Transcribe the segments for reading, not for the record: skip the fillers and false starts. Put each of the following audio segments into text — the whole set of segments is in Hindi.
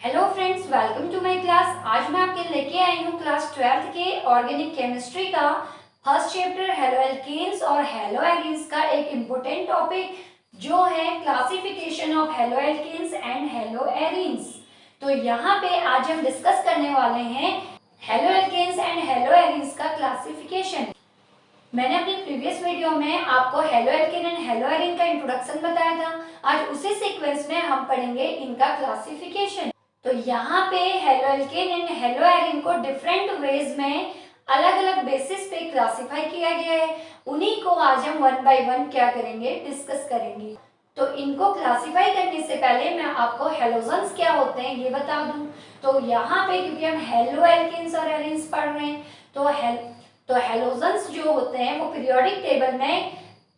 Hello friends, welcome to my class. आज मैं आपके लेके आई हूँ क्लास 12th के ऑर्गेनिक केमिस्ट्री का फर्स्ट चैप्टर हेलो एल्केन्स और हेलो एरीन्स का एक इम्पोर्टेंट टॉपिक जो है classification of halo alkanes and haloarenes. तो यहाँ पे आज हम डिस्कस करने वाले हैं halo alkanes and haloarenes का क्लासिफिकेशन। मैंने अपनी प्रीवियस वीडियो में आपको haloalkane and haloarene का इंट्रोडक्शन बताया था। आज उसी सीक्वेंस में हम पढ़ेंगे इनका क्लासिफिकेशन। तो यहाँ पे halo alkane and hello arene को डिफरेंट वेज में अलग अलग बेसिस पे क्लासिफाई किया गया है। उन्हीं को आज हम वन बाय वन क्या करेंगे, डिस्कस करेंगे। तो इनको क्लासिफाई करने से पहले मैं आपको हेलोजन्स क्या होते हैं ये बता दूं। तो यहाँ पे क्योंकि हम हेलो एल्केन्स और एरीन्स पढ़ रहे हैं तो हेलोजन्स जो होते हैं वो पीरियोडिक टेबल में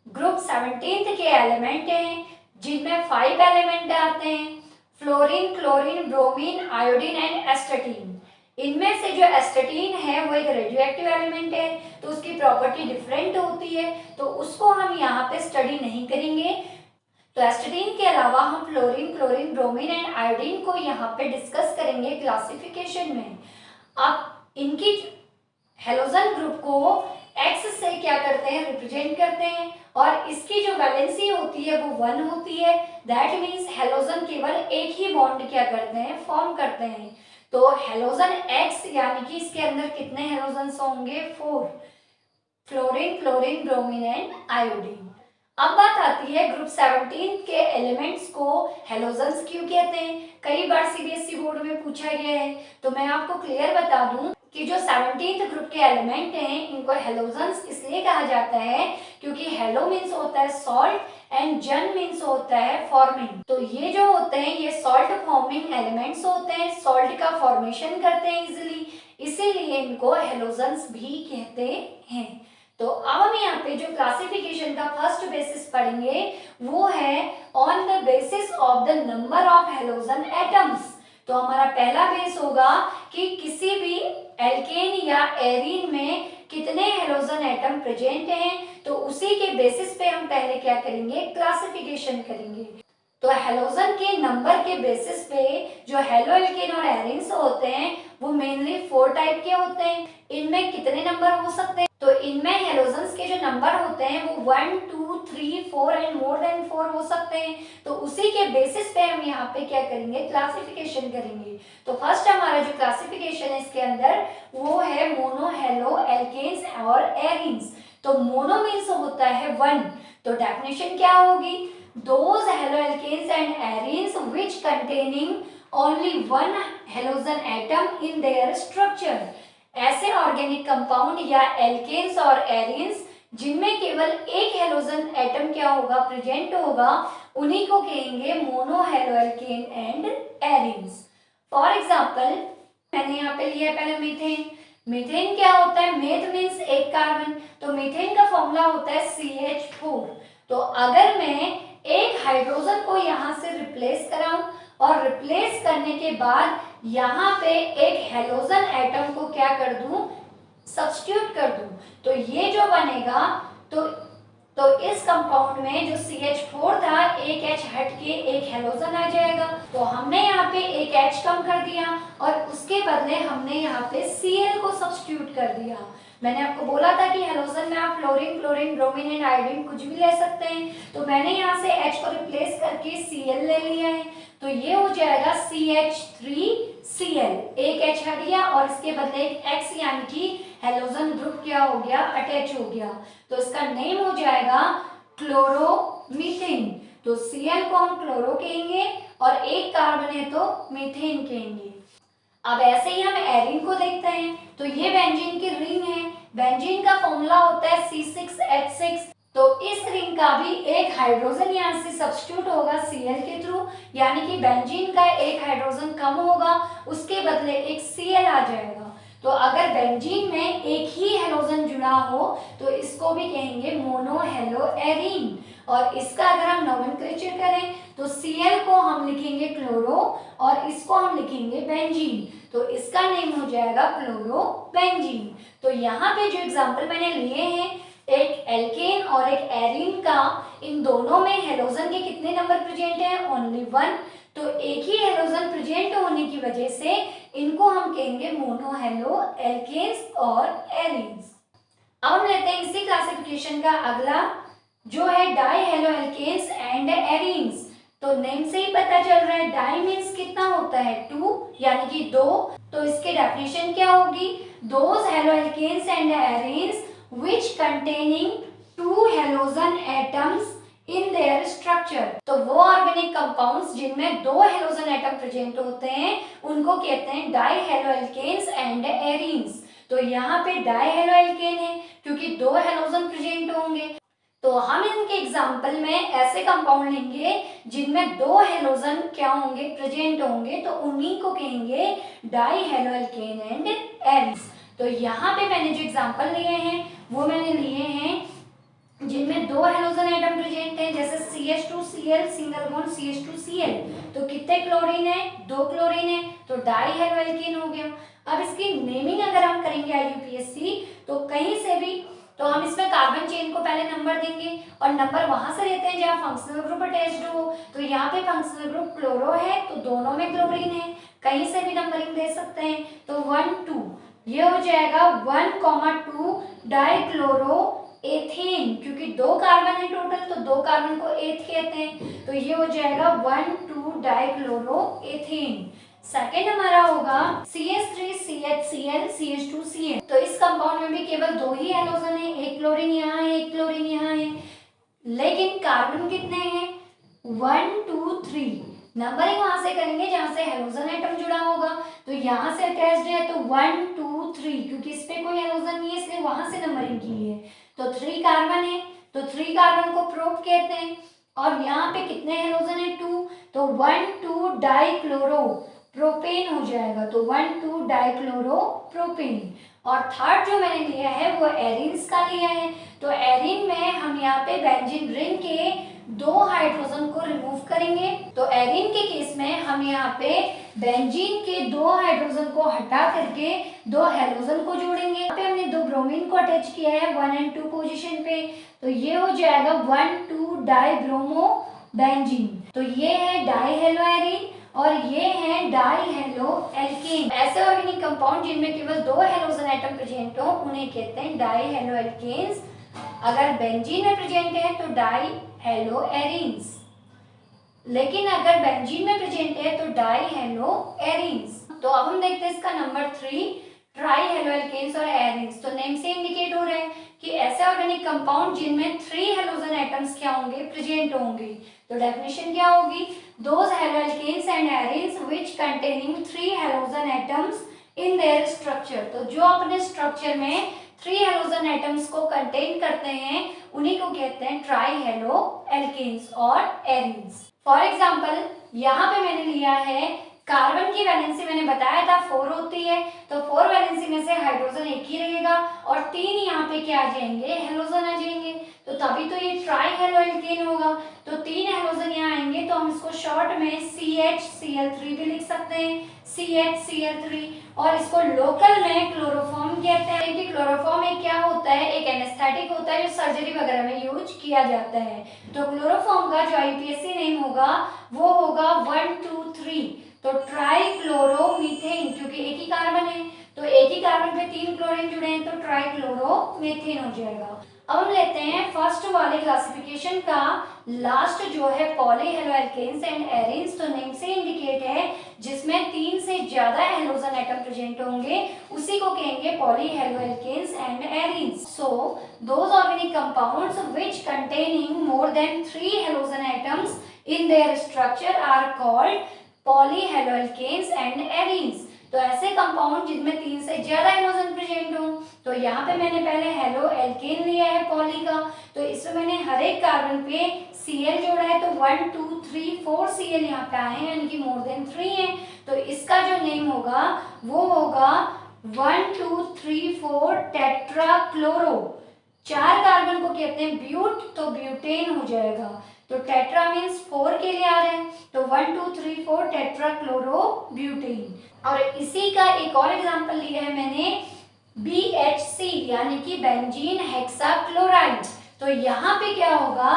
ग्रुप 17 के एलिमेंट हैं, जिनमें 5 एलिमेंट आते हैं: fluorine, chlorine, bromine, iodine and astatine. इनमें से जो एस्टेटीन है वो एक रेडियोएक्टिव एलिमेंट है, तो उसकी प्रॉपर्टी डिफरेंट होती है, तो उसको हम यहाँ पे स्टडी नहीं करेंगे। तो एस्टेटीन के अलावा हम fluorine, chlorine, bromine and iodine को यहाँ पे डिस्कस करेंगे क्लासिफिकेशन में। आप इनकी हेलोजन ग्रुप को X से क्या करते हैं, रिप्रेजेंट करते हैं, और इसकी जो वैलेंसी होती है वो 1 होती है। दैट मीन्स हेलोजन केवल एक ही बॉन्ड क्या करते हैं, फॉर्म करते हैं। तो हेलोजन X यानी कि इसके अंदर कितने हेलोजन्स होंगे, 4: fluorine, chlorine, bromine and iodine. अब बात आती है ग्रुप 17 के एलिमेंट्स को हेलोजन्स क्यों कहते हैं। कई बार सीबीएसई बोर्ड में पूछा गया है, तो मैं आपको क्लियर बता दूं कि जो 17th ग्रुप के एलिमेंट हैं इनको हेलोजन्स इसलिए कहा जाता है क्योंकि हेलो मीन्स होता है सॉल्ट एंड जन मीन्स होता है फॉर्मिंग। तो ये जो होते हैं ये सॉल्ट फॉर्मिंग एलिमेंट्स होते हैं, सॉल्ट का फॉर्मेशन करते हैं इजिली, इसीलिए इनको हेलोजन्स भी कहते हैं। तो अब हम यहाँ पे जो क्लासिफिकेशन का फर्स्ट बेसिस पढ़ेंगे वो है on the basis of the number of halogen atoms. तो हमारा पहला बेस होगा कि किसी भी एल्केन या एरीन में कितने हेलोजन एटम प्रेजेंट हैं, तो उसी के बेसिस पे हम पहले क्या करेंगे, क्लासिफिकेशन करेंगे। तो हेलोजन के नंबर के बेसिस पे जो हेलो एल्केन और एरीन्स होते हैं वो मेनली 4 टाइप के होते हैं। इनमें कितने नंबर हो सकते हैं, तो इनमें हेलोजन्स के जो नंबर होते हैं वो 1, 2, 3, 4 एंड मोर देन 4 हो सकते हैं। तो उसी के बेसिस पे हम यहाँ पे क्या करेंगे, क्लासिफिकेशन करेंगे। तो फर्स्ट हमारा जो क्लासिफिकेशन है इसके अंदर वो है मोनो हेलो एल्केन्स और एरीन्स। तो मोनो मीन्स होता है 1, तो डेफिनेशन क्या होगी, those haloalkanes and arenes which containing only one halogen atom in their structure। ऐसे ऑर्गेनिक कंपाउंड या एल्केन्स और एरीन्स जिनमें केवल एक हेलोजन एटम क्या होगा, प्रेजेंट होगा, उन्हीं को कहेंगे mono haloalkane and arenes. For example मैंने यहाँ पे लिया पहले मीथेन। मीथेन क्या होता है, मेथ मीन्स एक कार्बन, तो मीथेन का फॉर्मूला होता है CH4। तो अगर मैं एक हाइड्रोजन को यहाँ से रिप्लेस कराऊं और रिप्लेस करने के बाद यहाँ पे एक हेलोजन एटम को क्या कर दूं, सब्स्टिट्यूट कर दूं, तो ये जो बनेगा तो इस कंपाउंड में जो CH4 था एक H हट के एक हेलोजन आ जाएगा। तो हमने यहाँ पे एक H कम कर दिया और उसके बदले हमने यहाँ पे Cl को सब्स्टिट्यूट कर दिया। मैंने आपको बोला था कि हेलोजन में आप fluorine, chlorine, bromine and iodine कुछ भी ले सकते हैं, तो मैंने यहाँ से H को रिप्लेस करके Cl ले लिया है। तो ये हो जाएगा CH3Cl, एक H हट गया और इसके बदले एक X यानी कि हेलोजन ग्रुप क्या हो गया, अटैच हो गया, तो इसका नेम हो जाएगा क्लोरोमीथेन। तो Cl को हम क्लोरो कहेंगे और एक कार्बन है तो मीथेन कहेंगे। अब ऐसे ही हम एरीन को देखते हैं, तो ये बेंजीन की रिंग है। बेंजीन का फॉर्मूला होता है C6H6। तो इस रिंग का भी एक हाइड्रोजन यहाँ से सब्स्टिट्यूट होगा Cl के थ्रू, यानी कि बेंजीन का एक हाइड्रोजन कम होगा, उसके बदले एक Cl आ जाएगा। तो अगर बेंजीन में एक ही हेलोजन जुड़ा हो तो इसको भी कहेंगे मोनो हेलो एरीन। और इसका अगर हम नोमेनक्लेचर करें तो Cl को हम लिखेंगे क्लोरो और इसको हम लिखेंगे बेंजीन, तो इसका नेम हो जाएगा क्लोरोबेंजीन। तो यहाँ पे जो एग्जांपल मैंने लिए हैं, एक एल्केन और एक एरीन का, इन दोनों में हेलोजन के कितने नंबर प्रेजेंट हैं, ओनली 1। तो एक ही हेलोजन प्रेजेंट होने की की वजह से इनको हम कहेंगे मोनोहेलो एल्केन्स और एरीन्स। अब हम लेते हैं इसी क्लासिफिकेशन का अगला जो है die halo alkanes and arenes. तो नेम से ही पता चल रहा है डाई मीन्स कितना होता है 2 यानी कि 2। तो इसकी डेफिनेशन क्या होगी, those halo alkanes and arenes which containing 2 halogen atoms in their structure. तो वो ऑर्गेनिक कंपाउंड्स जिनमें 2 हेलोजन एटम प्रेजेंट होते हैं उनको कहते हैं die halo alkanes and arenes. तो यहाँ पे डाई हेलो एल्केन है क्योंकि 2 हेलोजन प्रेजेंट होंगे। तो हम इनके एग्जाम्पल में ऐसे कंपाउंड लेंगे जिनमें 2 हेलोजन क्या होंगे, प्रेजेंट होंगे, तो उन्हीं को कहेंगे die halo alkane and arenes. तो यहाँ पे मैंने जो एग्जाम्पल लिए हैं वो मैंने लिए हैं जिनमें 2 हेलोजन एटम प्रेजेंट हैं, जैसे CH2Cl सिंगल बॉन्ड CH2Cl। तो कितने क्लोरीन है, 2 क्लोरीन है, तो डाई हेलो एल्केन हो गया। अब इसकी नेमिंग अगर हम करेंगे IUPAC तो कहीं से भी, तो हम इसमें कार्बन चेन को पहले नंबर देंगे और नंबर वहां से लेते हैं जहां फंक्शनल ग्रुप अटैच्ड हो। तो यहाँ पे फंक्शनल ग्रुप क्लोरो है तो दोनों में क्लोरीन है, कहीं से भी नंबरिंग दे सकते हैं। तो 1 2 ये हो जाएगा 1,2 डाइक्लोरो एथेन, क्योंकि 2 कार्बन है टोटल तो 2 कार्बन को एथ कहते हैं। तो ये हो जाएगा 1 2 डाइक्लोरो एथेन। सेकेंड हमारा होगा CH3CHCl CH2Cl। तो इस कंपाउंड में भी केवल 2 ही हेलोजन है, एक क्लोरीन यहाँ है, एक क्लोरीन यहाँ है, लेकिन कार्बन कितने हैं 1 2 3। नंबरिंग वहां से करेंगे जहां से हेलोजन एटम जुड़ा होगा। तो यहाँ से अटैच्ड है तो 1 2 3, क्योंकि इस पे कोई हेलोजन नहीं है इसलिए वहां से नंबरिंग की है। तो 3 कार्बन है तो 3 कार्बन को प्रोप कहते हैं। और यहाँ पे कितने हेलोजन है 2, तो 1 2 डाइक्लोरो प्रोपेन हो जाएगा। तो 1 2 डाइक्लोरो प्रोपेन। और थर्ड जो मैंने लिया है वो एरीन्स का लिया है। तो एरीन में हम यहाँ पे बेंजीन रिंग के 2 हाइड्रोजन को रिमूव करेंगे। तो एरीन के केस में हम यहाँ पे बेंजीन के 2 हाइड्रोजन को हटा करके 2 हेलोजन को जोड़ेंगे। यहाँ पे हमने 2 ब्रोमीन को अटैच किया है 1 और 2 पोजीशन पे। तो ये हो जाएगा 1 2 डाई ब्रोमो बेंजीन। तो ये है डाई हेलो एरीन और ये है डाई हेलो एल्केन। ऐसे ऑर्गेनिक कंपाउंड जिनमें केवल 2 हेलोजन एटम प्रेजेंट हो उन्हें कहते हैं डाई हेलो एल्केन्स। अगर बेंजीन में प्रेजेंट है तो डाई हेलो एरीन्स, लेकिन अगर बेंजीन में प्रेजेंट है तो डाई हेलो एरीन्स। तो अब हम देखते हैं इसका नंबर 3 ट्राई हेलो एल्केन्स और एरीन्स। तो नेम से इंडिकेट हो रहा है कि ऐसे ऑर्गेनिक कंपाउंड जिनमें 3 हेलोजन एटम्स क्या होंगे, प्रेजेंट होंगे। तो डेफिनेशन क्या होगी, those halo alkanes and arenes which containing 3 halogen atoms in their structure. तो जो अपने स्ट्रक्चर में 3 हेलोजन एटम्स को कंटेन करते हैं उन्हीं को कहते हैं ट्राई हेलो एल्केन्स और एरीन्स। फॉर एग्जाम्पल यहाँ पे मैंने लिया है कार्बन की वैलेंसी, मैंने बताया था 4 होती है, तो 4 वैलेंसी में से हाइड्रोजन एक ही रहेगा और 3 यहाँ पे क्या आ जाएंगे, हेलोजन आ जाएंगे। तो तभी तो ये ट्राई हेलो एल्केन होगा। तो 3 हेलोजन यहाँ आएंगे तो हम इसको शॉर्ट में CHCl3 भी लिख सकते हैं, CHCl3। और इसको लोकल में क्लोरोफॉर्म कहते हैं कि क्लोरोफॉर्म एक क्या होता है, एक एनेस्थेटिक होता है जो सर्जरी वगैरह में यूज किया जाता है। तो क्लोरोफॉर्म का जो IUPAC नेम होगा वो होगा 1 2 3। तो ट्राई क्लोरोमीथेन, क्योंकि एक ही कार्बन है तो एक ही कार्बन पे 3 क्लोरीन जुड़े हैं तो ट्राई क्लोरोमीथेन हो जाएगा। अब हम लेते हैं फर्स्ट वाले क्लासिफिकेशन का लास्ट जो है poly halo alkanes and arenes. तो नेम से इंडिकेट है जिसमें 3 से ज्यादा हेलोजन एटम प्रेजेंट होंगे उसी को कहेंगे poly halo alkanes and arenes. So those organic compounds which containing more than 3 halogen atoms in their structure are called poly halo alkanes and arenes. तो ऐसे कंपाउंड जिनमें 3 से ज्यादा हेलोजन प्रेजेंट हो। तो यहाँ पे मैंने पहले हेलो एल्केन लिया है पॉली का, तो इसमें मैंने हर एक कार्बन पे Cl जोड़ा है। तो 1 2 3 4 Cl यहाँ पे आए हैं यानी कि मोर देन 3 है। तो इसका जो नेम होगा वो होगा 1 2 3 4 टेट्राक्लोरो। 4 कार्बन को कहते हैं ब्यूट, तो ब्यूटेन हो जाएगा। तो टेट्रा मीन्स 4 के लिए आ रहे हैं तो 1 2 3 4 टेट्राक्लोरो ब्यूटेन। और इसी का एक और एग्जांपल लिया है मैंने BHC यानी कि बेंजीन हेक्साक्लोराइड। तो यहाँ पे क्या होगा,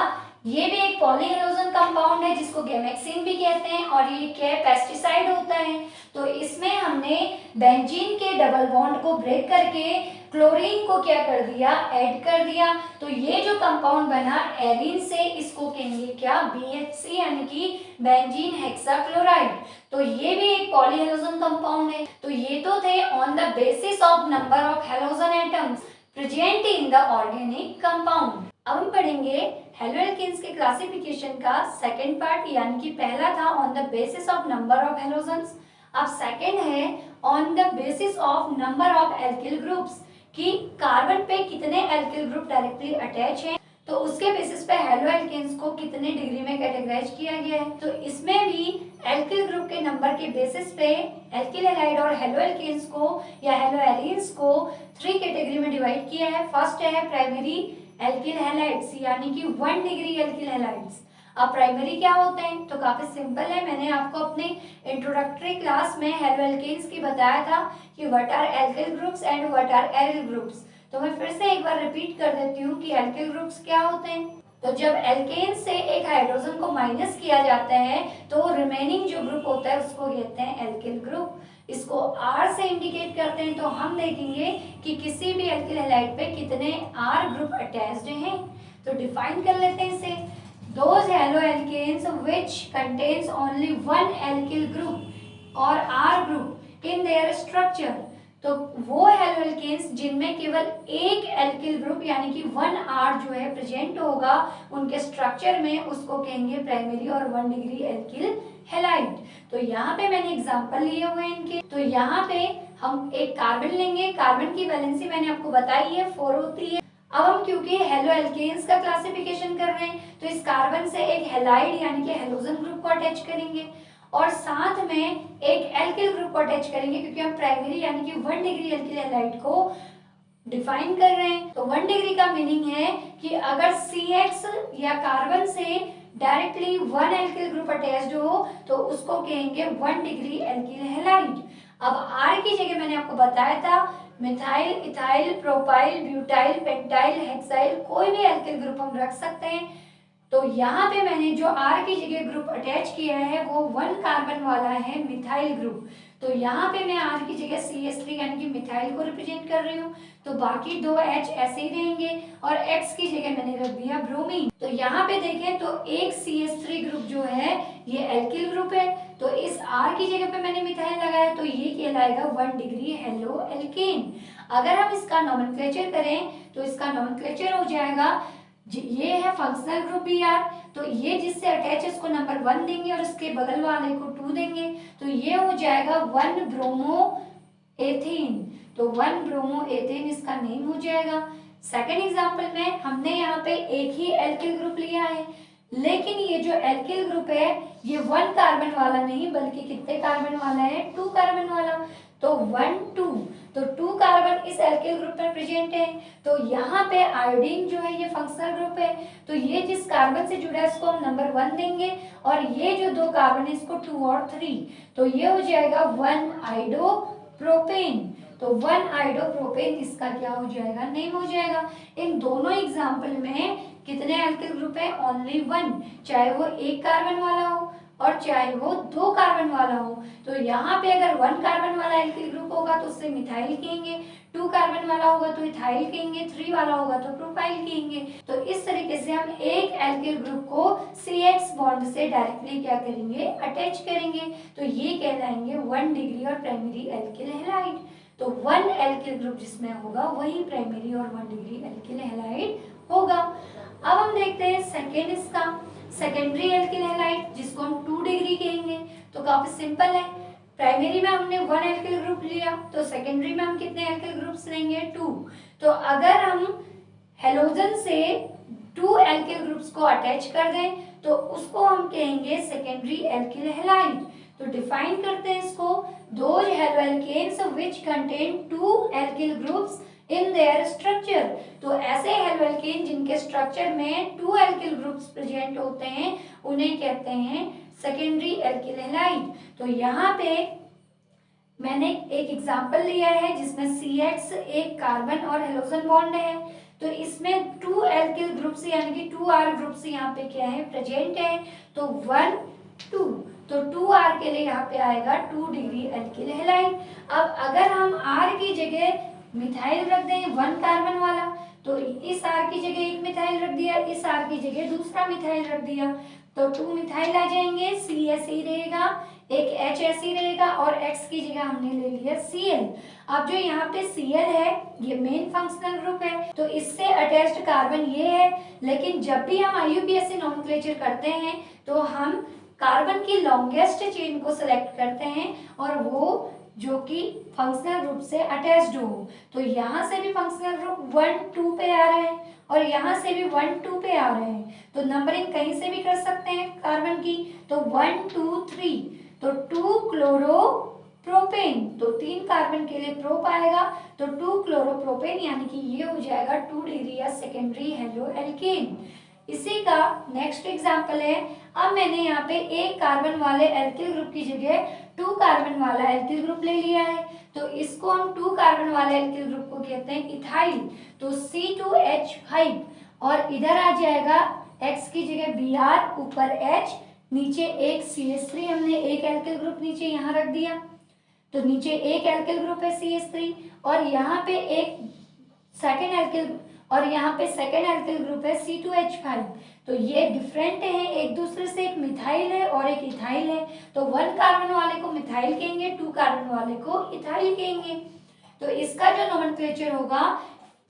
ये भी एक पॉलीहेलोजन कंपाउंड है जिसको गैमेक्सिन भी कहते हैं और ये क्या पेस्टिसाइड होता है। तो तो इसमें हमने बेंजीन के डबल बॉन्ड को ब्रेक करके क्लोरीन को क्या कर दिया, ऐड कर दिया। तो ये जो कंपाउंड बना एरीन से, इसको कहेंगे क्या, BHC यानी कि बेंजीन हेक्साक्लोराइड। तो ये भी एक पॉलीहेलोजन कंपाउंड है। तो ये तो थे on the basis of number of halogen atoms present in the organic compound. अब हम पढ़ेंगे हेलोएल्केन्स के क्लासिफिकेशन का सेकंड पार्ट, यानी कि पहला था on the basis of number of halogens, अब सेकंड है on the basis of number of alkyl groups, कि कार्बन पे कितने एल्किल ग्रुप डायरेक्टली अटैच हैं, तो उसके बेसिस पे हेलोएल्केन्स को कितने डिग्री में कैटेगराइज किया गया है। तो इसमें भी एल्किल ग्रुप के नंबर के बेसिस पे एल्किल हैलाइड और हेलोएल्केन्स को या हेलोएलिन्स को 3 कैटेगरी में डिवाइड किया है। फर्स्ट है प्राइमरी एल्किल हैलाइड्स, यानी कि 1 डिग्री एल्किल हैलाइड्स। अब प्राइमरी क्या होते हैं, तो काफी सिंपल है, मैंने आपको अपने इंट्रोडक्टरी क्लास में हेलोएल्केन्स की बताया था कि what are alkyl groups and what are aryl groups. तो मैं फिर से एक बार रिपीट कर देती हूँ कि एल्किल ग्रुप्स क्या होते हैं। तो जब एल्केन से एक हाइड्रोजन को माइनस किया जाता है तो रिमेनिंग जो ग्रुप होता है उसको कहते हैं एल्किल ग्रुप। इसको R से इंडिकेट करते हैं। तो हम देखेंगे कि किसी भी एल्किल हैलाइड पे कितने R ग्रुप अटैच्ड हैं। तो डिफाइन कर लेते हैं इसे, those haloalkanes which contains only one alkyl group or R group in their structure। तो वो हेलोएल्केन्स जिनमें केवल एक एल्किल ग्रुप यानी कि 1 R जो है प्रेजेंट होगा उनके स्ट्रक्चर में, उसको कहेंगे प्राइमरी और 1 डिग्री एल्किल हैलाइड। तो यहाँ पे मैंने एग्जांपल लिए हुए हैं इनके। तो यहाँ पे हम एक कार्बन लेंगे, कार्बन की वैलेंसी मैंने आपको बताई है 4 होती है। अब हम क्योंकि हेलोएल्केन्स का क्लासिफिकेशन कर रहे हैं तो इस कार्बन से एक हैलाइड यानी कि हेलोजन ग्रुप को अटैच करेंगे और साथ में एक एल्किल ग्रुप को अटैच करेंगे, क्योंकि हम प्राइमरी यानी कि 1 डिग्री एल्किल हैलाइड को डिफाइन कर रहे हैं। तो 1 डिग्री का मीनिंग है कि अगर CX या कार्बन से डायरेक्टली 1 एल्किल ग्रुप अटैच्ड हो तो उसको कहेंगे 1 डिग्री एल्किल हैलाइड। अब R की जगह मैंने आपको बताया था methyl, ethyl, propyl, butyl, pentyl, hexyl, कोई भी एल्किल ग्रुप हम रख सकते हैं। तो यहाँ पे मैंने जो R की जगह ग्रुप अटैच किया है वो 1 कार्बन वाला है मिथाइल ग्रुप। तो यहाँ पे मैं R की जगह CH3 यानी कि मिथाइल को रिप्रेजेंट कर रही हूँ। तो बाकी 2 H ऐसे ही रहेंगे और X की जगह मैंने रख दिया ब्रोमीन। तो यहाँ पे देखें तो एक CH3 ग्रुप जो है ये एल्किल ग्रुप है। तो इस R की जगह पे मैंने मिथाइल लगाया तो ये कहलाएगा 1 डिग्री हेलोएल्केन। अगर हम इसका नोमेनक्लेचर करें तो इसका नोमेनक्लेचर हो जाएगा, ये है फंक्शनल ग्रुप Br, तो ये जिससे अटैच है इसको नंबर 1 देंगे और इसके बगल वाले को 2 देंगे। तो ये हो जाएगा 1 ब्रोमो एथेन। तो 1 ब्रोमो एथेन इसका नेम हो जाएगा। सेकंड एग्जांपल में हमने यहाँ पे एक ही एल्किल ग्रुप लिया है, लेकिन ये जो एल्किल ग्रुप है ये 1 कार्बन वाला नहीं बल्कि कितने कार्बन वाला है, 2 कार्बन वाला। तो 1 2, तो 2 कार्बन इस एल्किल ग्रुप में प्रेजेंट है। तो यहाँ पे आयोडीन जो है ये फंक्शनल ग्रुप है। तो ये जिस कार्बन से जुड़ा है इसको हम नंबर 1 देंगे और ये जो 2 कार्बन है इसको 2 और 3। तो ये हो जाएगा 1 आइडोप्रोपेन। तो 1 आइडोप्रोपेन इसका क्या हो जाएगा, नेम हो जाएगा। इन दोनों एग्जाम्पल में कितने एल्किल ग्रुप है, ओनली 1, चाहे वो 1 कार्बन वाला हो और चाहे वो 2 कार्बन वाला हो। तो यहाँ पे अगर 1 कार्बन वाला एल्किल ग्रुप होगा तो उससे मिथाइल कहेंगे, 2 कार्बन वाला होगा तो इथाइल कहेंगे, 3 वाला होगा तो प्रोपाइल कहेंगे। तो इस तरीके से हम एक एल्किल ग्रुप को CX बॉन्ड से डायरेक्टली क्या करेंगे, अटैच करेंगे। तो ये कहलाएंगे 1 डिग्री और प्राइमरी एल्किल हैलाइड। तो 1 एल्किल ग्रुप जिसमें होगा वही प्राइमरी और 1 डिग्री एल्किल हैलाइड होगा। अब हम देखते हैं सेकेंड इसका सेकेंडरी एल्किल हैलाइड जिसको हम 2 डिग्री कहेंगे। तो काफी सिंपल है, प्राइमरी में हमने 1 एल्किल ग्रुप लिया तो सेकेंडरी में हम कितने एल्किल ग्रुप्स लेंगे, 2। तो अगर हम हेलोजन से 2 एल्किल ग्रुप्स को अटैच कर दें तो उसको हम कहेंगे सेकेंडरी एल्किल हैलाइड। तो डिफाइन करते हैं इसको, those haloalkanes which contain 2 alkyl groups in their structure। तो ऐसे हेलोएल्केन जिनके स्ट्रक्चर में 2 एल्किल ग्रुप्स प्रेजेंट होते हैं उन्हें कहते हैं सेकेंडरी एल्किल हैलाइड। तो यहाँ पे मैंने एक एग्जांपल लिया है जिसमें CX एक कार्बन और हेलोजन बॉन्ड है। तो इसमें 2 एल्किल ग्रुप्स यानी कि 2 R ग्रुप्स यहाँ पे क्या है, प्रेजेंट है। तो 1 2, तो 2R के लिए यहाँ पे आएगा 2 डिग्री एल्किल हैलाइड। अब अगर हम R की जगह मिथाइल रख दें 1 कार्बन वाला, तो इस R की जगह एक मिथाइल रख दिया, इस R की जगह दूसरा मिथाइल रख दिया, तो 2 मिथाइल आ जाएंगे, C ऐसे ही रहेगा, एक H ऐसे ही रहेगा और X की जगह हमने ले लिया Cl। अब जो यहाँ पे Cl है ये मेन फंक्शनल ग्रुप है, तो इससे अटैच्ड कार्बन ये है, लेकिन जब भी हम IUPAC नोमेनक्लेचर करते हैं तो हम कार्बन की लॉन्गेस्ट चेन को सिलेक्ट करते हैं और वो जो कि फंक्शनल ग्रुप से अटैच्ड हो। तो यहाँ से भी फंक्शनल ग्रुप 1 2 पे आ रहे हैं और यहाँ से भी 1 2 पे आ रहे हैं, तो नंबरिंग कहीं से भी कर सकते हैं कार्बन की। तो 1 2 3, तो 2 क्लोरो प्रोपेन, तो 3 कार्बन के लिए प्रोप आएगा, तो 2 क्लोरोप्रोपेन, यानी कि ये हो जाएगा 2 डिग्री या सेकेंडरी हेलो एल्केन। इसी का नेक्स्ट एग्जांपल है, अब मैंने यहाँ पे एक कार्बन वाले एल्किल ग्रुप की जगह 2 कार्बन वाला एल्किल ग्रुप ले लिया है, तो इसको हम 2 कार्बन वाले एल्किल ग्रुप को कहते हैं इथाइल, तो C2H5, और इधर आ जाएगा X की जगह Br, ऊपर H, नीचे एक CH3, हमने एक एल्किल ग्रुप नीचे यहाँ रख दिया, तो नीचे एक एल्किल ग्रुप है CH3 और यहाँ पे एक सेकेंड एल्किल, और यहाँ पे सेकेंड एल्किल ग्रुप है C2H5, तो ये डिफरेंट है एक दूसरे से, एक मिथाइल है और एक इथाइल है, तो 1 कार्बन वाले को मिथाइल कहेंगे, 2 कार्बन वाले को इथाइल कहेंगे। तो इसका जो नोमेनक्लेचर होगा,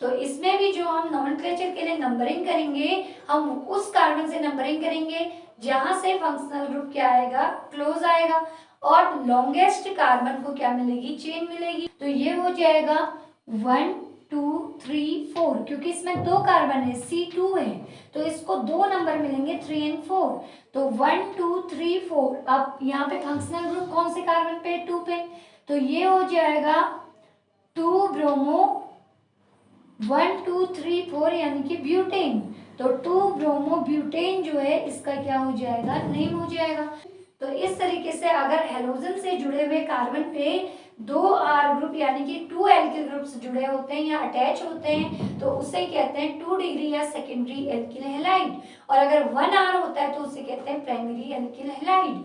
तो इसमें भी जो हम नोमेनक्लेचर के लिए नंबरिंग करेंगे, हम उस कार्बन से नंबरिंग करेंगे जहां से फंक्शनल ग्रुप क्या आएगा, क्लोज आएगा, और लॉन्गेस्ट कार्बन को क्या मिलेगी, चेन मिलेगी, तो ये हो जाएगा 1 2 3 4, क्योंकि इसमें 2 कार्बन है, C2 है, तो इसको 2 नंबर मिलेंगे 3 और 4, तो 1 2 3 4। अब यहाँ पे फंक्शनल ग्रुप कौन से कार्बन पे, 2 पे, तो ये हो जाएगा 2 ब्रोमो 1 2 3 4, यानी कि ब्यूटेन, तो 2 ब्रोमो ब्यूटेन जो है इसका क्या हो जाएगा, नेम हो जाएगा। तो इस तरीके से अगर हेलोजन से जुड़े हुए कार्बन पे 2 R ग्रुप यानी कि 2 एल्किल ग्रुप्स जुड़े होते हैं या अटैच होते हैं, तो उसे कहते हैं 2 डिग्री या सेकेंडरी एल्किल हैलाइड, और अगर 1 R होता है तो उसे कहते हैं प्राइमरी एल्किल हैलाइड।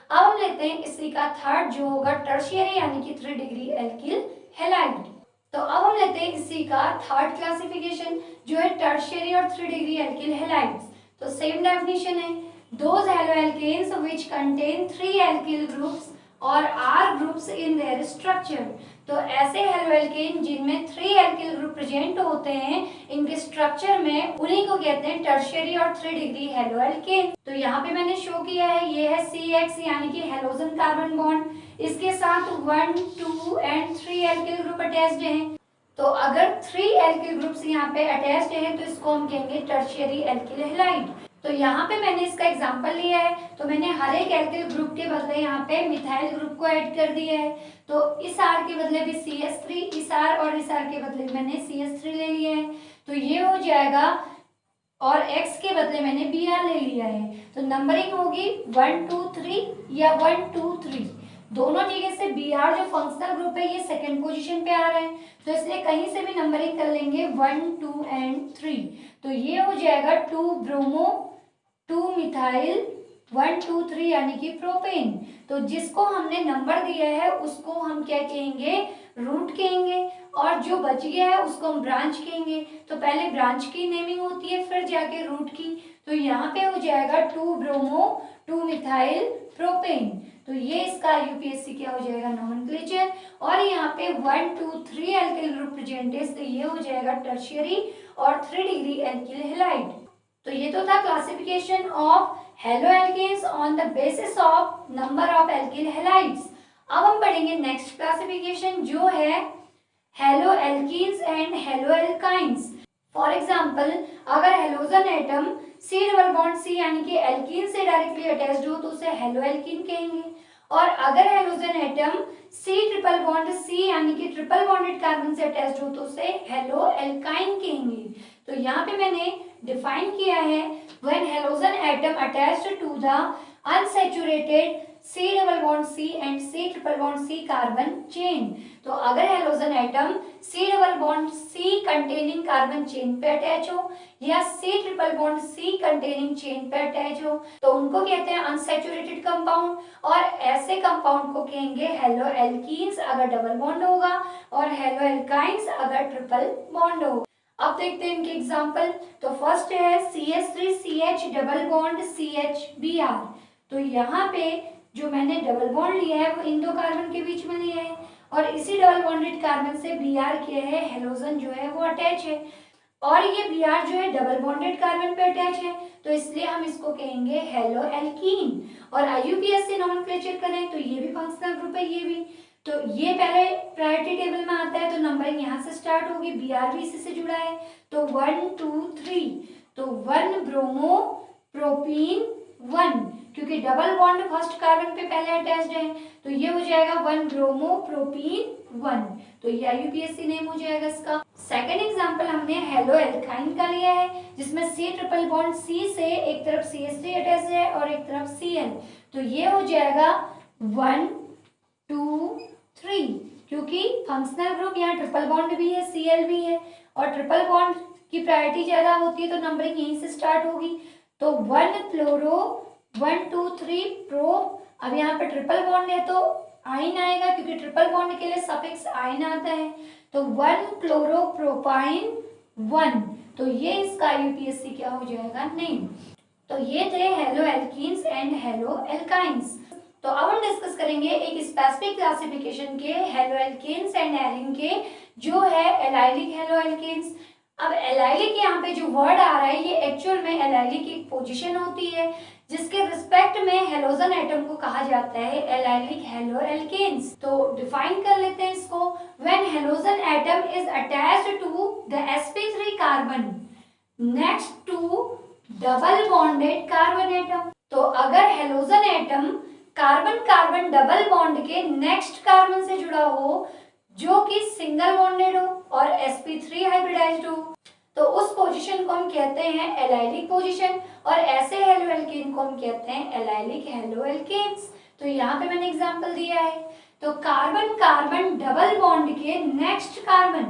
अब हम लेते हैं इसी का थर्ड जो होगा टर्शियरी यानी कि 3 डिग्री एल्किल हैलाइड। तो अब हम लेते हैं इसी का थर्ड क्लासिफिकेशन जो है टर्शियरी और 3 डिग्री एल्किल हैलाइड्स। तो सेम डेफिनेशन है, those haloalkanes which contain 3 alkyl groups और R groups in their structure। तो ऐसे हेलोएल्केन जिनमें 3 एल्किल ग्रुप प्रेजेंट होते हैं, इनके स्ट्रक्चर में, उन्हीं को कहते हैं टर्शियरी और 3 डिग्री हेलोएल्केन। तो यहाँ पे मैंने शो किया है, ये है CX यानी कि हेलोजन कार्बन बॉन्ड, इसके साथ 1 2 एंड 3 एल्किल ग्रुप अटैच्ड हैं। तो अगर 3 एल्किल ग्रुप्स यहाँ पे अटैच्ड हैं तो इसको हम कहेंगे टर्शियरी एल्किल हैलाइड। तो यहाँ पे मैंने इसका एग्जांपल लिया है, तो मैंने हर एक एल्किल ग्रुप के बदले यहाँ पे मिथाइल ग्रुप को ऐड कर दिया है, तो इस R के बदले भी CH3, इस R और इस R के बदले मैंने CH3 ले लिया है, तो ये हो जाएगा, और X के बदले मैंने Br ले लिया है, तो नंबरिंग होगी 1 2 3 या 1 2 3, दोनों जगह से Br जो फंक्शनल ग्रुप है ये सेकंड पोजीशन पे आ रहा है, तो इसलिए कहीं से भी नंबरिंग कर लेंगे 1 2 एंड 3, तो ये हो जाएगा 2 ब्रोमो 2 मिथाइल 1 2 3 यानी कि प्रोपेन। तो जिसको हमने नंबर दिया है उसको हम क्या कहेंगे, रूट कहेंगे, और जो बच गया है उसको हम ब्रांच कहेंगे। तो पहले ब्रांच की नेमिंग होती है फिर जाके रूट की, तो यहाँ पे हो जाएगा 2 ब्रोमो 2 मिथाइल प्रोपेन, तो ये इसका यूपीएससी क्या हो जाएगा, नोमेनक्लेचर। और यहाँ पे 1 2 3 एल्किल ग्रुप प्रेजेंट है, तो ये हो जाएगा टर्शियरी और 3 डिग्री एल्किल हैलाइड। तो ये तो था classification of haloalkanes on the basis of number of alkyl halides. अब हम पढ़ेंगे नेक्स्ट क्लासिफिकेशन जो है हेलोएल्कीन्स एंड हेलोएल्काइन्स। फॉर एग्जांपल अगर halogen atom C double bond C यानी कि एल्कीन से डायरेक्टली अटैच्ड हो तो उसे हेलोएल्कीन कहेंगे, और अगर halogen atom C triple bond C यानी कि ट्रिपल बॉन्डेड कार्बन से अटैच्ड हो तो उसे हेलोएल्काइन कहेंगे। तो यहाँ पे मैंने डिफाइन किया है, when halogen atom attached to the unsaturated C double bond C and C triple bond C carbon chain. तो अगर halogen atom C double bond C containing carbon chain पे अटैच हो या C triple bond C containing chain पे अटैच हो तो उनको कहते हैं अनसैचुरेटेड कंपाउंड, और ऐसे कंपाउंड को कहेंगे हेलो एल्कीन्स अगर डबल बॉन्ड होगा और हेलो एल्काइंस अगर ट्रिपल बॉन्ड होगा। अब देखते हैं इनके एग्जांपल। तो फर्स्ट है CH3CH डबल बॉन्ड CHBr। तो यहाँ पे जो मैंने डबल बॉन्ड लिया है वो इन दो कार्बन के बीच में लिया है और इसी डबल बॉन्डेड कार्बन से Br किया है, हेलोजन जो है वो अटैच है और ये Br जो है डबल बॉन्डेड कार्बन पे अटैच है, तो इसलिए हम इसको कहेंगे हेलो एल्कीन। और IUPAC से नॉमेनक्लेचर करें तो ये भी फंक्शनल ग्रुप है, ये भी, तो ये पहले प्रायोरिटी टेबल में आता है तो नंबरिंग यहाँ से स्टार्ट होगी, Br भी इसी से जुड़ा है तो 1 2 3, तो 1 ब्रोमो प्रोपीन 1, क्योंकि डबल बॉन्ड फर्स्ट कार्बन पे पहले अटैच्ड है तो ये हो जाएगा 1 ब्रोमो प्रोपीन 1, तो ये IUPAC नेम हो जाएगा इसका। सेकेंड एग्जांपल हमने हेलो एल्काइन का लिया है जिसमें C ट्रिपल बॉन्ड C से एक तरफ CH3 अटैच है और एक तरफ Cl, तो ये हो जाएगा 1 2 3, क्योंकि फंक्शनल ग्रुप यहाँ ट्रिपल बॉन्ड भी है Cl भी है और ट्रिपल बॉन्ड की प्रायोरिटी ज्यादा होती है तो नंबरिंग यहीं से स्टार्ट होगी, तो 1 फ्लोरो 1 2 3 प्रो। अब यहाँ पे ट्रिपल बॉन्ड है तो आइन आएगा क्योंकि ट्रिपल बॉन्ड के लिए सफिक्स आइन आता है, तो 1 क्लोरोप्रोपाइन 1, तो ये इसका IUPAC क्या हो जाएगा नेम। तो ये थे hello alkenes and hello alkynes. तो अब हम डिस्कस करेंगे एक स्पेसिफिक क्लासिफिकेशन के हेलो एल्केन्स एंड एलिन के, जो है एलाइलिक हेलो एल्केन्स। अब एलाइलिक यहाँ पे जो वर्ड आ रहा है ये एक्चुअल में एलाइलिक एक पोजीशन होती है जिसके रिस्पेक्ट में हेलोजन एटम को कहा जाता है एलाइलिक हेलो एल्केन्स। तो डिफाइन कर लेते हैं इसको। When halogen atom is attached to the sp3 carbon next to double bonded carbon atom, तो अगर halogen atom carbon carbon double bond के नेक्स्ट कार्बन से जुड़ा हो जो कि सिंगल बॉन्डेड हो और sp3 हाइब्रिडाइज्ड हो, तो उस पोजीशन को हम कहते हैं एलाइलिक पोजीशन और ऐसे हेलो एल्केन को हम कहते हैं एलाइलिक हेलो एल्केन्स। तो यहाँ पे मैंने एग्जांपल दिया है, तो कार्बन कार्बन डबल बॉन्ड के नेक्स्ट कार्बन,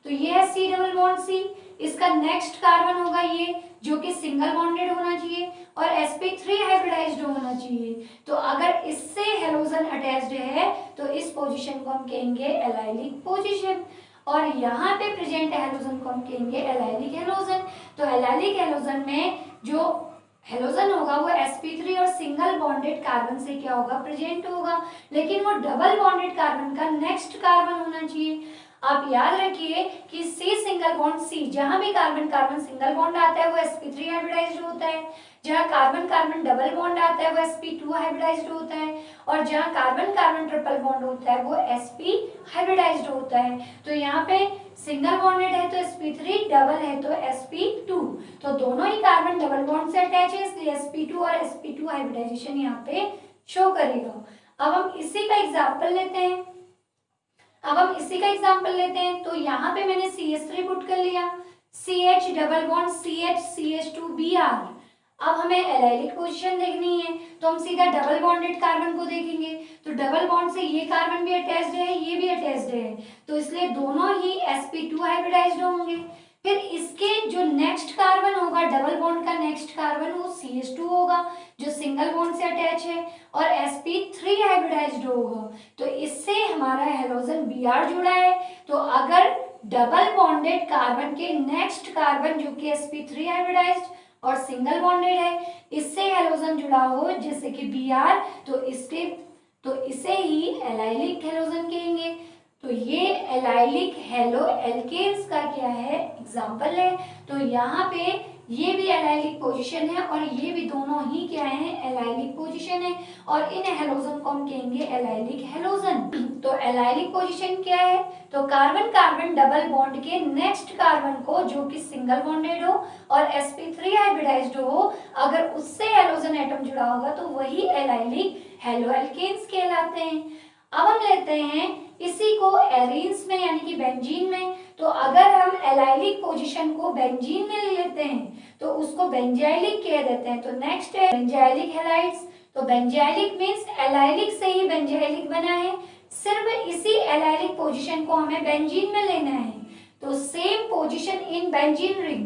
तो ये है C डबल बॉन्ड C, इसका नेक्स्ट कार्बन होगा ये जो कि सिंगल बॉन्डेड होना चाहिए और sp3 हाइब्रिडाइज्ड होना चाहिए, तो अगर इससे हेलोजन अटैच्ड है तो इस पोजीशन को हम कहेंगे एलाइलिक पोजीशन और यहाँ पे प्रेजेंट हेलोजन को हम कहेंगे एलाइलिक हेलोजन। तो एलाइलिक हेलोजन में जो हेलोजन होगा वो sp3 और सिंगल बॉन्डेड कार्बन से क्या होगा प्रेजेंट होगा, लेकिन वो डबल बॉन्डेड कार्बन का नेक्स्ट कार्बन होना चाहिए। आप याद रखिए कि C सिंगल बॉन्ड C, जहां भी कार्बन कार्बन सिंगल बॉन्ड आता है वो sp3 हाइब्रिडाइज्ड होता है, जहां कार्बन कार्बन डबल बॉन्ड आता है वो sp2 हाइब्रिडाइज्ड होता है और जहां कार्बन कार्बन ट्रिपल बॉन्ड होता है वो sp हाइब्रिडाइज्ड होता है। तो यहाँ पे सिंगल बॉन्डेड है तो sp3, डबल है तो sp2, तो दोनों ही कार्बन डबल बॉन्ड से अटैच है इसलिए sp2 और sp2 हाइब्रिडाइजेशन यहाँ पे शो करेगा। अब हम इसी का एग्जाम्पल लेते हैं, तो यहाँ पे मैंने CH3 पुट कर लिया, CH double bond CH CH2Br। अब हमें एलाइलिक पोजीशन देखनी है तो हम सीधा डबल बॉन्डेड कार्बन को देखेंगे, तो डबल बॉन्ड से ये कार्बन भी अटैच्ड है ये भी अटैच्ड है, तो इसलिए दोनों ही sp2 हाइब्रिडाइज्ड होंगे। फिर इसके जो नेक्स्ट कार्बन होगा डबल बॉन्ड का नेक्स्ट कार्बन वो CH2 होगा जो सिंगल बॉन्ड से अटैच है और sp3 हाइब्रिडाइज्ड होगा, तो इससे हमारा हेलोजन Br जुड़ा है। तो अगर डबल बॉन्डेड कार्बन के नेक्स्ट कार्बन जो कि sp3 हाइब्रिडाइज्ड और सिंगल बॉन्डेड है इससे हेलोजन जुड़ा हो जैसे कि Br, तो इसे ही एलाइलिक हेलोजन कहेंगे। तो ये एलाइलिक हेलो एल्केन्स का क्या है एग्जाम्पल है। तो यहाँ पे ये भी एलाइलिक पोजीशन है और ये भी दोनों ही क्या है एलाइलिक पोजीशन है और इन हेलोजन को हम कहेंगे एलाइलिक हेलोजन। तो एलाइलिक पोजीशन क्या है, तो कार्बन कार्बन डबल बॉन्ड के नेक्स्ट कार्बन को जो कि सिंगल बॉन्डेड हो और sp3 हाइब्रिडाइज्ड हो अगर उससे हेलोजन एटम जुड़ा होगा तो वही एलाइलिक हेलो एल्केन्स कहलाते हैं। अब हम लेते हैं इसी को एरीन्स में यानी कि बेंजीन में, तो अगर हम एलाइलिक पोजीशन को बेंजीन में ले लेते हैं तो उसको बेंजाइलिक कह देते हैं। तो नेक्स्ट है बेंजाइलिक हैलाइड्स, तो बेंजाइलिक मीन्स एलाइलिक से ही बेंजाइलिक बना है, सिर्फ इसी एलाइलिक पोजीशन को हमें बेंजीन में लेना है। तो same position in benzene ring,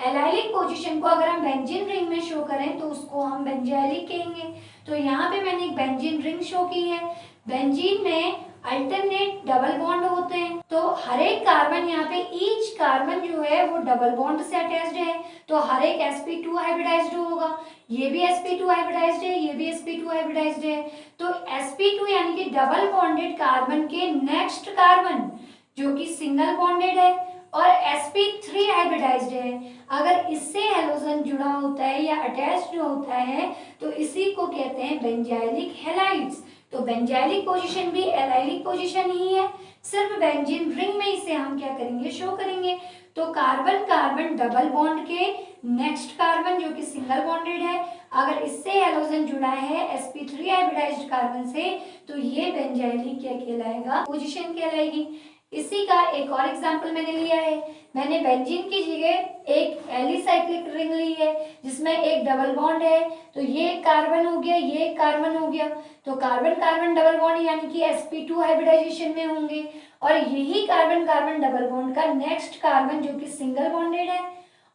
allylic position को अगर हम बेंजीन रिंग में शो करें तो उसको हम बेंजाइलिक कहेंगे। तो यहाँ पे मैंने एक बेंजीन रिंग शो की है। बेंजीन में अल्टरनेट डबल बॉन्ड होते हैं, तो हर एक कार्बन यहाँ पे ईच कार्बन जो है वो डबल बॉन्ड से अटैच्ड है, तो हर एक sp2 हाइब्रिडाइज्ड होगा। ये भी sp2 हाइब्रिडाइज्ड है, ये भी sp2 हाइब्रिडाइज्ड है। तो sp2 यानी कि डबल बॉन्डेड कार्बन के नेक्स्ट कार्बन जो कि सिंगल बॉन्डेड है और sp3 हाइब्रिडाइज्ड है, अगर इससे हेलोजन जुड़ा होता है या अटैच्ड होता है तो इसी को कहते हैं बेंजाइलिक हैलाइड्स। तो बेंजाइलिक पोजीशन भी एलाइलिक पोजीशन ही है, सिर्फ बेंजीन रिंग में इसे हम क्या करेंगे, शो करेंगे। तो कार्बन कार्बन डबल बॉन्ड के नेक्स्ट कार्बन जो कि सिंगल बॉन्डेड है, अगर इससे हेलोजन जुड़ा है sp3 हाइब्रिडाइज्ड कार्बन से तो ये बेंजाइलिक क्या कहलाएगा, पोजीशन कहलाएगी। इसी का एक और एग्जांपल मैंने लिया है। मैंने बेंजीन की जगह एक एलिसाइक्लिक रिंग ली है जिसमें एक डबल बॉन्ड है, तो ये एक कार्बन हो गया, ये एक कार्बन हो गया। तो कार्बन कार्बन डबल बॉन्ड यानी कि sp2 हाइब्रिडाइजेशन में होंगे और यही कार्बन कार्बन डबल बॉन्ड का नेक्स्ट कार्बन जो कि सिंगल बॉन्डेड है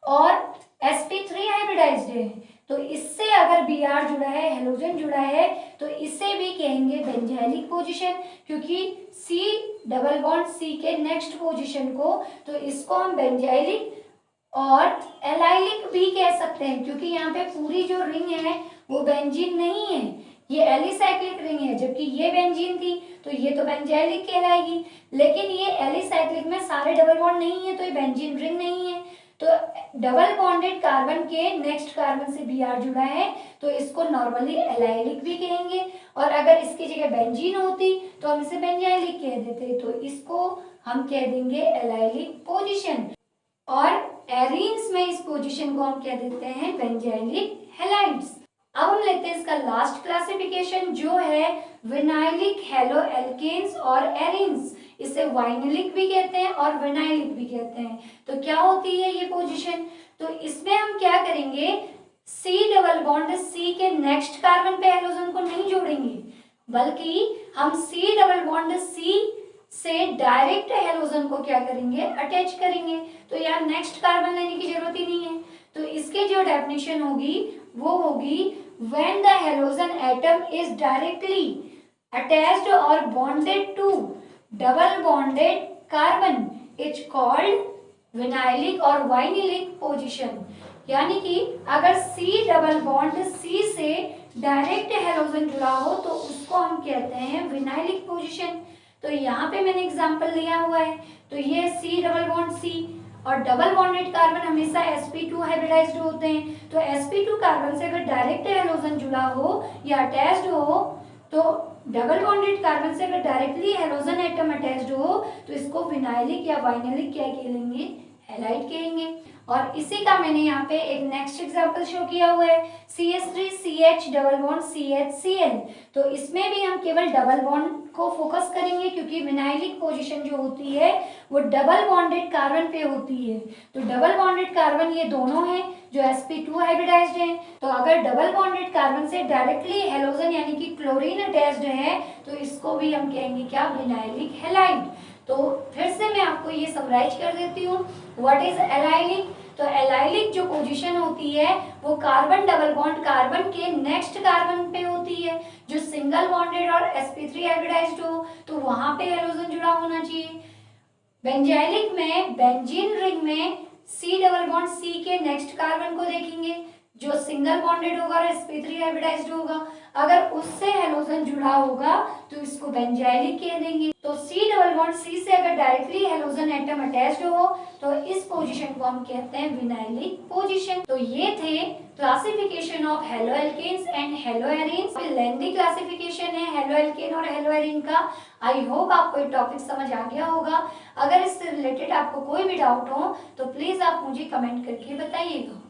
और sp3 हाइब्रिडाइज्ड है, तो इससे अगर Br जुड़ा है, हेलोजन जुड़ा है, तो इसे भी कहेंगे बेंजाइलिक पोजीशन, क्योंकि C डबल बॉन्ड C के नेक्स्ट पोजीशन को, तो इसको हम बेंजाइलिक और एलाइलिक भी कह सकते हैं, क्योंकि यहाँ पे पूरी जो रिंग है वो बेंजीन नहीं है, ये एलिसाइक्लिक रिंग है, जबकि ये बेंजीन थी तो ये तो बेंजाइलिक कहलाएगी। लेकिन ये एलिसाइक्लिक में सारे डबल बॉन्ड नहीं है तो ये बेंजीन रिंग नहीं है। तो डबल बॉन्डेड कार्बन के नेक्स्ट कार्बन से Br जुड़ा है तो इसको नॉर्मली एलाइलिक भी कहेंगे, और अगर इसकी जगह बेंजीन होती तो हम इसे बेंजाइलिक कह देते, तो इसको हम कह देंगे एलाइलिक पोजीशन। और एरीन्स में इस पोजीशन को हम कह देते हैं बेंजाइलिक हैलाइड्स। अब हम लेते हैं इसका लास्ट क्लासिफिकेशन जो है विनाइलिक हेलो एल्केन्स और एरीन्स। इसे वाइनिलिक भी कहते हैं और विनाइलिक भी कहते हैं। तो क्या होती है ये पोजीशन, तो इसमें हम क्या करेंगे, C डबल बॉन्ड C के नेक्स्ट कार्बन पे हेलोजन को नहीं जोड़ेंगे, बल्कि हम C डबल बॉन्ड C से डायरेक्ट हेलोजन को क्या करेंगे, अटैच करेंगे। तो यहाँ नेक्स्ट कार्बन लेने की जरूरत ही नहीं है। तो इसके जो डेफिनेशन होगी वो होगी when the halogen atom is directly attached or bonded to double bonded carbon it's called vinylic और vinylic position। यानी कि अगर C डबल बॉन्ड C से डायरेक्ट हेलोजन जुड़ा हो तो उसको हम कहते हैं विनाइलिक पोजीशन। तो यहाँ पे मैंने एग्जांपल लिया हुआ है, तो ये C डबल बॉन्ड C और डबल बॉन्डेड कार्बन हमेशा sp2 हाइब्रिडाइज्ड होते हैं। तो sp2 कार्बन से अगर डायरेक्ट हेलोजन जुड़ा हो या अटैच्ड हो, तो डबल बॉन्डेड कार्बन से अगर डायरेक्टली हेलोजन एटम अटैच्ड हो तो इसको विनाइलिक या वाइनाइलिक क्या कहेंगे, हैलाइड कहेंगे। और इसी का मैंने यहाँ पे एक नेक्स्ट एग्जांपल शो किया हुआ है CH3CH डबल बॉन्ड CHCl। तो इसमें भी हम केवल डबल बॉन्ड को फोकस करेंगे क्योंकि विनाइलिक पोजीशन जो होती है वो डबल बॉन्डेड कार्बन पे होती है। तो डबल बॉन्डेड कार्बन ये दोनों हैं जो sp2 हाइब्रिडाइज्ड हैं। तो अगर डबल बॉन्डेड कार्बन से डायरेक्टली हेलोजन यानी कि क्लोरीन अटैच्ड है तो इसको भी हम कहेंगे क्या, विनाइलिक हैलाइड। तो फिर से मैं आपको ये समराइज कर देती हूँ, व्हाट इज एलाइलिक। तो एलाइलिक जो पोजीशन होती है वो कार्बन डबल बॉन्ड कार्बन के नेक्स्ट कार्बन पे होती है जो सिंगल बॉन्डेड और sp3 हाइब्रिडाइज्ड हो, तो वहां पे हेलोजन जुड़ा होना चाहिए। बेंजाइलिक में बेंजीन रिंग में C डबल बॉन्ड C के नेक्स्ट कार्बन को देखेंगे जो सिंगल बॉन्डेड होगा और sp3 हाइब्रिडाइज्ड होगा। अगर उससे हेलोजन जुड़ा होगा तो इसको बेंजाइलिक कह देंगे। तो C डबल बॉन्ड C से अगर डायरेक्टली हेलोजन एटम अटैच्ड हो तो इस पोजीशन को हम कहते हैं विनाइलिक पोजीशन। तो ये थे classification of halo alkanes and haloarenes. Lengthy classification है हेलो एल्केन और हेलो एरीन का। आई होप आपको ये टॉपिक समझ आ गया होगा। अगर इससे रिलेटेड आपको कोई भी डाउट हो तो प्लीज आप मुझे कमेंट करके बताइएगा।